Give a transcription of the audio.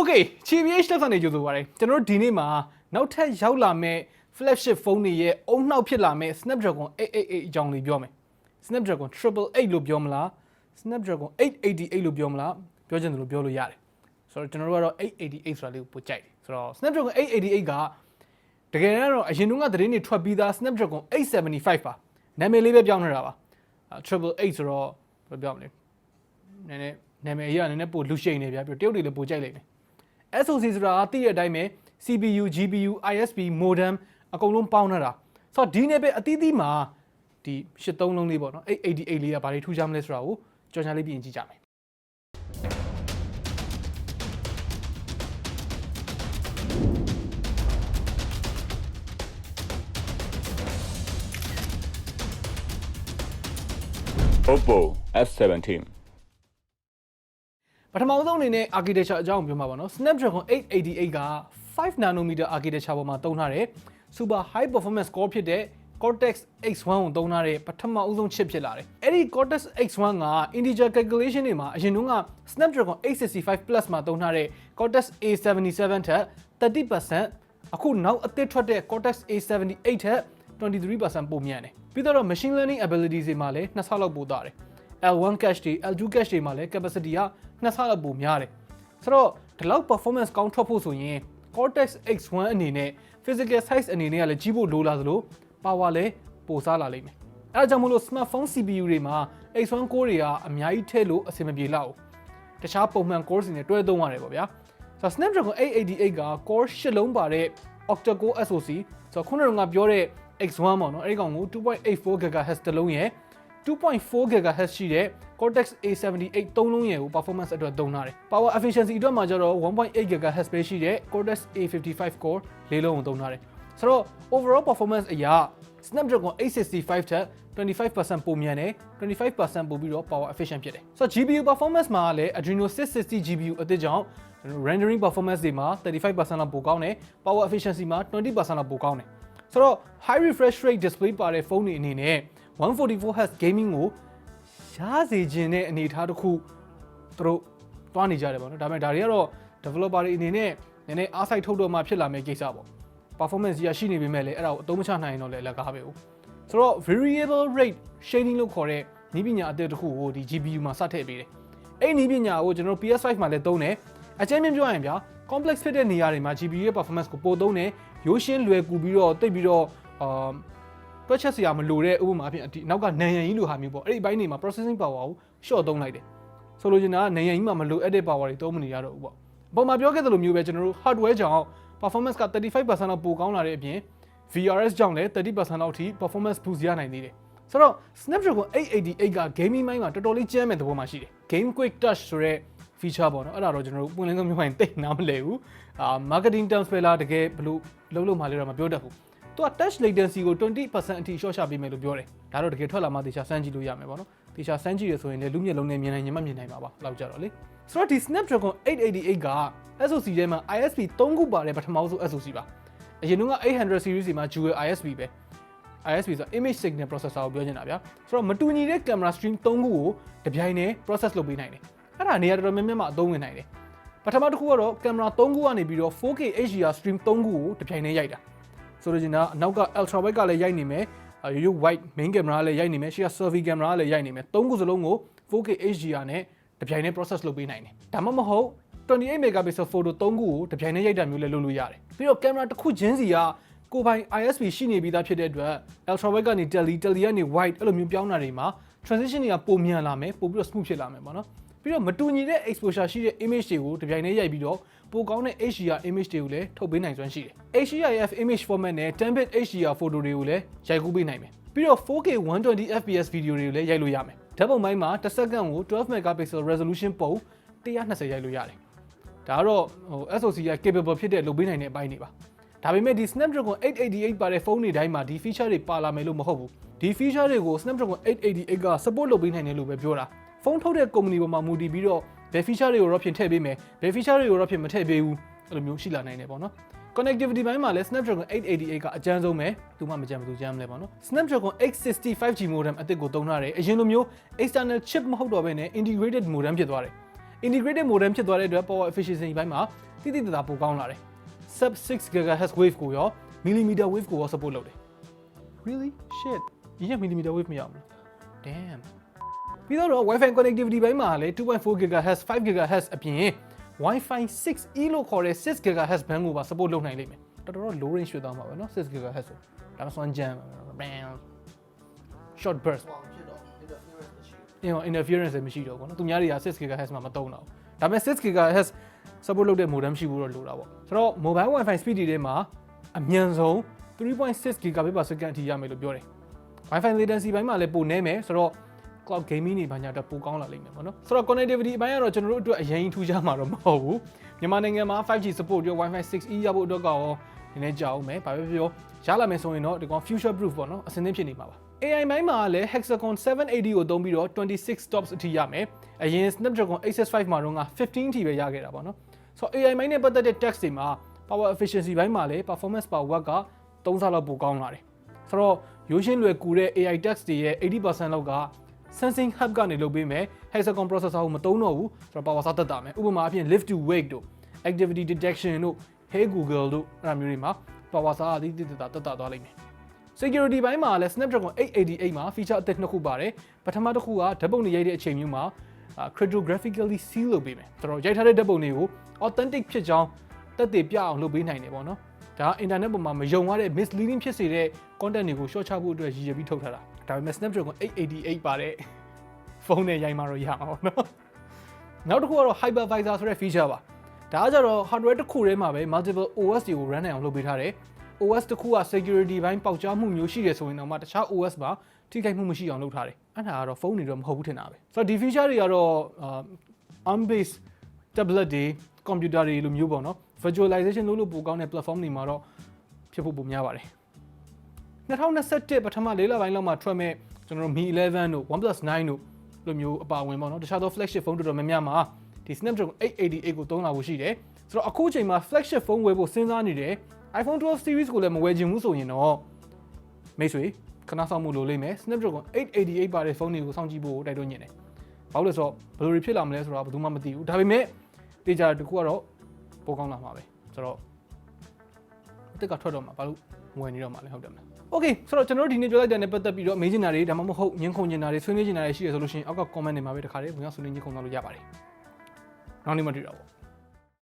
Okay, TBH Labs နေကြိုဆိုပါရစေကျွန်တော်တို့ဒီနေ့မှာနောက်ထပ်ရောက်လာမဲ့ Flagship ဖုန်းတွေရဲ့အုံနောက်ဖြစ်လာမဲ့ Snapdragon 888အကြောင်းလေးပြောမယ် Snapdragon 888လို့ပြောမလား Snapdragon 888လို့ပြောမလားပြောချင်တယ်လို့ပြောလို့ရတယ်ဆိုတော့ကျွန်တော်တို့ကတော့888ဆိုတာလေးကိုပို့ကြိုက်တယ်ဆိုတော့ Snapdragon 888ကတကယ်တော့အရင်တုန်းကသတင်းတွေထွက်ပြီးသား Snapdragon 875ပါနာမည်လေးပဲပြောင်းနေတာပါ888ဆိုတော့ဘယ်ပြောမလဲနည်းနည်းနာမည်ကြီးကနည်းနည်းပို့လူရှိန်နေဗျာပြီးတရုတ်တွေလည်းပို့ကြိုက်လိုက်မယ်SoC ဆိုတာသိတဲ့အတိုင်းပဲ CPU, GPU, ISP, modem အကုန်လုံးပေါင်းထားတာဆိုတော့ဒီနေ့ပဲအသီးသီးမှာဒီ83လုံးလေးပေါ့နော်888လေးကဘာတွေထူးခြားမလဲဆိုတာကိုကြော်ညာလေးပြင်ကြည့်ကြမယ်Oppo F17 ပထမဆုံးအနေနဲ့ architecture အကြောင်းပြောမှာပါနော် Snapdragon 888က5 nanometer architecture ပေါ်မှာသုံးထားတဲ့ super high performance core ဖြစ်တဲ့ Cortex X1 ကိုသုံးထားတဲ့ပထမဦးဆုံး chip ဖြစ်လာတယ်။အဲ့ဒီ Cortex X1 က integer calculation တွေမှာအရင်တုန်းက Snapdragon 865 Plus မှာသုံးထားတဲ့ Cortex A77 ထက် 30% အခုနောက်အသစ်ထွက်တဲ့ Cortex A78 ထက် 23% ပိုမြန်တယ်။ပြီးတော့ machine learning abilities တွေမှာလည်း2ဆလောက်ပိုသားတယ်။ L1 cache တွေ L2 cache တွေမှာလည်း capacity က2ဆလောက်ပိုများတယ်။ဆိုတော့ဒီလောက် performance ကောင်းထွက်ဖို့ဆိုရင် Cortex X1 အနေနဲ့ physical size အနေနဲ့ကလည်းကြီးဖို့လိုလာသလို power လည်းပိုစားလာလိမ့်မယ်။အဲဒါကြောင့်မို့လို့ smartphone CPU တွေမှာ X1 core တွေကအများကြီးထည့်လို့အဆင်မပြေလောက်ဘူး။တခြားပုံမှန် core တွေနဲ့တွဲသုံးရတယ်ပေါ့ဗျာ။ဆိုတော့ Snapdragon 888က core 8 လုံးပါတဲ့ octa core SoC ဆိုတော့ခုနကပြောတဲ့ X1 ပေါ့နော်အဲဒီကောင်ကို 2.84 GHz တစ်လုံးရဲ့ 2.4 GHz ရှိတဲ့ Cortex A78 3လုံးရဲ့ကို performance အတွက်သုံးထားတယ်။ Power efficiency အတွက်မှာကျတော့ 1.8 GHz ပဲရှိတဲ့ Cortex A55 core လေးလုံးကိုသုံးထားတယ်။ဆိုတော့ overall performance အရာ Snapdragon 865 ထက် 25% ပိုမြန်တယ် 25% ပိုပြီးတော့ power efficient ဖြစ်တယ်။ဆိုတော့ GPU performance မှာလည်း Adreno 660 GPU အသစ်ကြောင့် rendering performance တွေမှာ 35% လောက်ပိုကောင်းတယ် power efficiency မှာ 20% လောက်ပိုကောင်းတယ်။ဆိုတော့ high refresh rate display ပါတဲ့ဖုန်းတွေအနေနဲ့ 144Hz gaming ကိုရစေခြင်းတဲ့အနေအထားတစ်ခုသူတို့တွားနေကြတယ်ပေါ့နော်ဒါပေမဲ့ဒါတွေကတော့ developer တွေအနေနဲ့နည်းနည်းအားစိုက်ထုတ်တော့မှဖြစ်လာမယ့်ကိစ္စပေါ့ performance ကြီးရှိနေပေမဲ့လည်းအဲ့ဒါကိုအသုံးမချနိုင်ရင်တော့လည်းလက်ကားပဲ။ဆိုတော့ variable rate shading လို့ခေါ်တဲ့နည်းပညာအသစ်တစ်ခုကိုဒီ GPU မှာစထည့်ပေးတယ်။အဲ့ဒီနည်းပညာကိုကျွန်တော် PS5 မှာလည်းသုံးတယ်။အကျဉ်းပြပြောရရင်ဗျာ complex ဖြစ်တဲ့နေရာတွေမှာ GPU ရဲ့ performance ကိုပိုသုံးတယ်။ရိုးရှင်းလွယ်ကူပြီးတော့တိတ်ပြီးတော့တွက်ချက်စရာမလိုတဲ့ဥပမာအဖြစ်ဒီနောက်ကနံရံကြီးလိုဟာမျိုးပေါ့အဲ့ဒီဘိုင်းတွေမှာ processing power ကို short သုံးလိုက်တယ်ဆိုလိုချင်တာကနံရံကြီးမှာမလိုအပ်တဲ့ power တွေသုံးမနေရတော့ဘူးပေါ့အပေါ်မှာပြောခဲ့သလိုမျိုးပဲကျွန်တော်တို့ hardware ကြောင့် performance က 35% လောက်ပိုကောင်းလာတဲ့အပြင် VRS ကြောင့်လည်း 30% လောက်ထိ performance boost ရနိုင်သေးတယ်ဆိုတော့ Snapdragon 888က gaming ပိုင်းမှာတော်တော်လေးကျန်းမဲ့သဘောမှာရှိတယ် Game Quick Touch ဆိုတဲ့ feature ပေါ့နော်အဲ့ဒါတော့ကျွန်တော်တို့ပွင့်လင်းဆုံးပြောရင်တိတ်နားမလဲဘူးmarketing terms ပဲလားတကယ်ဘယ်လိုလုပ်လို့မှလည်းတော့မပြောတတ်ဘူးသူက touch latency ကို 20% အထိ short ချပေးမယ်လို့ပြောတယ်ဒါတော့တကယ်ထွက်လာမှတေချာစမ်းကြည့်လို့ရမယ်ပေါ့နော်တေချာစမ်းကြည့်ရဆိုရင်လည်းလူမျက်လုံးနဲ့မြင်နိုင်ရင်မှမြင်နိုင်ပါလောက်ကြတော့လေဆိုတော့ဒီ Snapdragon 888က SoC ထဲမှာ ISP 3ခုပါတဲ့ပထမဆုံး SoC ပါအရင်က800 series မှာ dual ISP ပဲ ISP ဆို image signal processor ကိုပြောချင်တာဗျာဆိုတော့မတူညီတဲ့ camera stream 3ခုကိုတပြိုင်တည်း process လုပ်ပေးနိုင်တယ်အဲ့ဒါနေရာတော်တော်များများမှာအသုံးဝင်နိုင်တယ်ပထမတစ်ခုကတော့ camera 3ခုကနေပြီးတော့ 4K HDR stream 3ခုကိုတပြိုင်တည်းရိုက်တာဆိုတော့ကျွန်တော်အနောက်က ultra wide ကလည်းရိုက်နေမယ်ရိုး wide main camera ကလည်းရိုက်နေမယ်ရှေ့က selfie camera ကလည်းရိုက်နေမယ်သုံးခုစလုံးကို 4K HDR နဲ့တပြိုင်တည်း process လုပ်ပေးနိုင်တယ်ဒါမှမဟုတ်28 megapixel photo 3ခုကိုတပြိုင်တည်းရိုက်တာမျိုးလည်းလုပ်လို့ရတယ်ပြီးတော့ camera တစ်ခုချင်းစီကကိုယ်ပိုင် ISP ရှိနေပြီးသားဖြစ်တဲ့အတွက် ultra wide ကနေ tele ကနေ wide အဲ့လိုမျိုးပြောင်းတာတွေမှာ transition တွေကပိုမြန်လာမယ်ပိုပြီးတော့ smooth ဖြစ်လာမယ်ပေါ့နော်ပြီးတော့မတူညီတဲ့ exposure ရှိတဲ့ image တွေကိုတပြိုင်တည်းရိုက်ပြီးတော့ပိုကောင်းတဲ့ HDR image တွေကိုလည်းထုတ်ပေးနိုင်စွမ်းရှိတယ် HDRF image format နဲ့ 10bit HDR photo တွေကိုလည်းရိုက်ကူးပေးနိုင်မယ်ပြီးတော့ 4K 120 fps video တွေကိုလည်းရိုက်လို့ရမယ်ဓာတ်ပုံပိုင်းမှာတစ်စက္ကန့်ကို12 megapixel resolution ပုံ120ရိုက်လို့ရတယ်ဒါကတော့SoC က capable ဖြစ်တဲ့လုပ်ပေးနိုင်တဲ့အပိုင်းတွေပါဒါပေမဲ့ဒီ Snapdragon 888ပါတဲ့ဖုန်းတွေတိုင်းမှာဒီ feature တွေပါလာမယ်လို့မဟုတ်ဘူးဒီ feature တွေကို Snapdragon 888က support လုပ်ပေးနိုင်တယ်လို့ပဲပြောတာဖုန်းထုတ်တဲ့ company ပေါ်မှာမူတည်ပြီးတော့ဘယ် feature တွေကိုတော့ဖြင့်ထည့်ပေးမယ်ဘယ် feature တွေကိုတော့ဖြင့်မထည့်ပေးဘူးအဲ့လိုမျိုးရှိလာနိုင်တယ်ပေါ့နော် connectivity ဘိုင်းမှာလည်း Snapdragon 888ကအကျန်းဆုံးပဲသူမှမကြမ်းဘူးသူကြမ်းမလဲပေါ့နော် Snapdragon 865G modem အသစ်ကိုသုံးထားတယ်အရင်လိုမျိုး external chip မဟုတ်တော့ဘဲနဲ့ integrated modem ဖြစ်သွားတယ် integrated modem ဖြစ်သွားတဲ့အတွက် power efficiency ဘက်မှာတိတိတသားပိုကောင်းလာတယ် sub 6 GHz wave ကိုရော millimeter wave ကိုရော support လုပ်တယ် really shit ဒီက millimeter wave မရဘူး damn ပြီးတော့ Wi-Fi connectivity ဘက်မှာလည်း 2.4 GHz 5 GHz အပြင် Wi-Fi 6E လို့ခေါ်တဲ့ 6 GHz band ကိုပါ support လုပ်နိုင်လိမ့်မယ်တော်တော် low range ဖြစ်သွားမှာပဲเนาะ6 GHz ဆိုဒါမှစွမ်းကြမ်း short burst interference မရှိတော့ဘူးเนาะသူများတွေက6 GHz မှာမသုံးတော့ဘူးဒါပေမဲ့6 GHz support လုပ်တဲ့ modem ရှိဖို့တော့လိုတာပေါ့ဆိုတော့ mobile Wi-Fi speed တွေထဲမှာအမြန်ဆုံး 3.6 gigabit per second အထိရမယ်လို့ပြောတယ် Wi-Fi latency ဘက်မှာလည်းပိုနည်းမယ်ဆိုတော့ cloud gaming တွေဘာညာတော့ပိုကောင်းလာလိမ့်မယ်ပေါ့နော်ဆိုတော့ connectivity အပိုင်းကတော့ကျွန်တော်တို့အတွက်အရင်ထူးခြားမှာတော့မဟုတ်ဘူးမြန်မာနိုင်ငံမှာ 5G support ရော Wi-Fi 6E ရဖို့အတွက်ကောနည်းနည်းကြာအောင်မယ်ဘာပဲပြောရလာမယ်ဆိုရင်တော့ဒီကောင် future proof ပေါ့နော်အဆင်သင့်ဖြစ်နေမှာပါ AI ဘိုင်းမှာလည်း hexagon 780ကိုသုံးပြီးတော့26 stops အထိရမယ်အရင် Snapdragon 865မှာတော့15အထိပဲရခဲ့တာပေါ့နော်ဆိုတော့ AI ဘိုင်းနဲ့ပတ်သက်တဲ့ text တွေမှာ power efficiency ဘိုင်းမှာလည်း performance per watt က3ဆလောက်ပိုကောင်းလာတယ်ဆိုတော့ရိုးရှင်းလွယ်ကူတဲ့ AI text တွေရဲ့ 80% လောက်က sensing hub ကနေလုပ်ပေးမယ် hexagon processor ကိုမသုံးတော့ဘူးဆိုတော့ power စားတက်တာမယ်ဥပမာအဖြစ် lift to wake တို့ activity detection တို့ hey google တို့အဲ့ဒါမျိုးတွေမှာ power စားအသီးတက်သွားလိမ့်မယ် security ဘိုင်းမှာလည်း Snapdragon 888မှာ feature အသစ်နှစ်ခုပါတယ်ပထမတစ်ခုကဓာတ်ပုံတွေရိုက်တဲ့အချိန်မျိုးမှာ cryptographically seal လုပ်ပေးမယ်ဆိုတော့ရိုက်ထားတဲ့ဓာတ်ပုံတွေကို authentic ဖြစ်ကြောင်းသက်သေပြအောင်လုပ်ပေးနိုင်တယ်ပေါ့နော်ဒါက internet ပေါ်မှာမယုံရတဲ့ misleading ဖြစ်စေတဲ့ content တွေကို short ချဖို့အတွက်ရည်ရွယ်ပြီးထုတ်ထားတာဒါပေမဲ့ Snapdragon 888ပါတဲ့ဖုန်းနဲ့ရိုက်မှတော့ရမှာပေါ့နော်နောက်တစ်ခုကတော့ hypervisor ဆိုတဲ့ feature ပါဒါကကြတော့ hardware တစ်ခုထဲမှာပဲ multiple OS တွေကို run နိုင်အောင်လုပ်ပေးထားတယ် OS တစ်ခုက security ဘိုင်းပေါက်ကြားမှုမျိုးရှိတယ်ဆိုရင်တော့မှတခြား OS မှာထိခိုက်မှုမရှိအောင်လုပ်ထားတယ်အဲ့ဒါကတော့ဖုန်းတွေတော့မဟုတ်ဘူးထင်တာပဲဆိုတော့ဒီ feature တွေကတော့ ARM based tablet တွေ computer တွေလိုမျိုးပေါ့နော် virtualization လုပ်လို့ပိုကောင်းတဲ့ platform တွေမှာတော့ဖြစ်ဖို့ပိုများပါတယ်2021ပထမ၄လပိုင်းလောက်မှာထွက်မဲ့ကျွန်တော်တို့ Mi 11တို့ OnePlus 9တို့လိုမျိုးအပါအဝင်ပေါ့နော်တခြားသော flagship ဖုန်းတော်တော်များများမှာဒီ Snapdragon 888ကိုသုံးလာဖို့ရှိတယ်ဆိုတော့အခုချိန်မှာ flagship ဖုန်းဝယ်ဖို့စဉ်းစားနေတယ် iPhone 12 series ကိုလည်းမဝယ်ချင်ဘူးဆိုရင်တော့မိတ်ဆွေခဏဆောင်မှုလိုလိမ့်မယ် Snapdragon 888ပါတဲ့ဖုန်းတွေကိုစောင့်ကြည့်ဖို့တိုက်တွန်းနေတယ်ဘာလို့လဲဆိုတော့ဘယ်လိုဖြစ်လာမလဲဆိုတော့ဘယ်သူမှမသိဘူးဒါပေမဲ့တေချာတခုကတော့ပိုကောင်းလာမှာပဲဆိုတော့အသစ်ကထွက်တော့မှာဘာလို့ဝယ်နေတော့မှာလဲဟုတ်တယ်မလား Okay ဆိုတော့ကျွန်တော်တို့ဒီနေ့ပြောလိုက်တဲ့နဲ့ပတ်သက်ပြီးတော့မေးချင်တာတွေဒါမှမဟုတ်ညှင်းခုန်ချင်တာတွေဆွေးနွေးချင်တာတွေရှိရဆိုလို့ရှိရင်အောက်က comment တွေမှာပဲတခါလေးဝင်ရောက်ဆွေးနွေးညှင်းခုန်သွားလို့ရပါတယ်နောက်နေ့မှတွေ့တာပေါ့